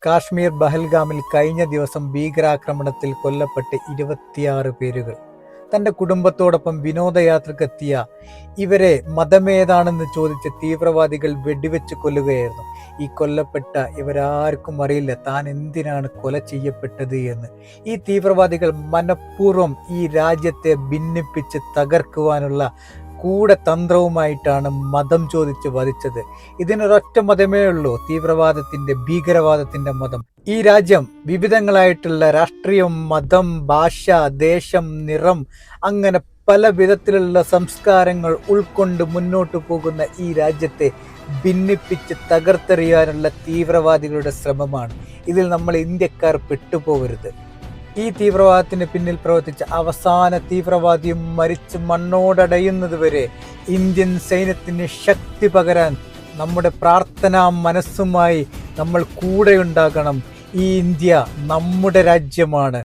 കാശ്മീർ ബഹൽഗാമിൽ കഴിഞ്ഞ ദിവസം ഭീകരാക്രമണത്തിൽ കൊല്ലപ്പെട്ട് 26 പേരുകൾ. തൻ്റെ കുടുംബത്തോടൊപ്പം വിനോദയാത്രക്കെത്തിയ ഇവരെ മതമേതാണെന്ന് ചോദിച്ച് തീവ്രവാദികൾ വെടിവെച്ച് കൊല്ലുകയായിരുന്നു. ഈ കൊല്ലപ്പെട്ട ഇവരാർക്കും അറിയില്ല താൻ എന്തിനാണ് കൊല ചെയ്യപ്പെട്ടത് എന്ന്. ഈ തീവ്രവാദികൾ മനഃപൂർവ്വം ഈ രാജ്യത്തെ ഭിന്നിപ്പിച്ച് തകർക്കുവാനുള്ള തന്ത്രവുമായിട്ടാണ് മതം ചോദിച്ച് വധിച്ചത്. ഇതിനൊരൊറ്റ മതമേ ഉള്ളൂ, തീവ്രവാദത്തിന്റെ ഭീകരവാദത്തിന്റെ മതം. ഈ രാജ്യം വിവിധങ്ങളായിട്ടുള്ള രാഷ്ട്രീയം, മതം, ഭാഷ, ദേശം, നിറം, അങ്ങനെ പല വിധത്തിലുള്ള സംസ്കാരങ്ങൾ ഉൾക്കൊണ്ട് മുന്നോട്ട് പോകുന്ന ഈ രാജ്യത്തെ ഭിന്നിപ്പിച്ച് തകർത്തെറിയാനുള്ള തീവ്രവാദികളുടെ ശ്രമമാണ്. ഇതിൽ നമ്മൾ ഇന്ത്യക്കാർ പെട്ടുപോകരുത്. ഈ തീവ്രവാദത്തിന് പിന്നിൽ പ്രവർത്തിച്ച അവസാന തീവ്രവാദിയും മരിച്ച് മണ്ണോടടയുന്നത് വരെ ഇന്ത്യൻ സൈന്യത്തിന് ശക്തി പകരാൻ നമ്മുടെ പ്രാർത്ഥനാ മനസ്സുമായി നമ്മൾ കൂടെയുണ്ടാകണം. ഈ ഇന്ത്യ നമ്മുടെ രാജ്യമാണ്.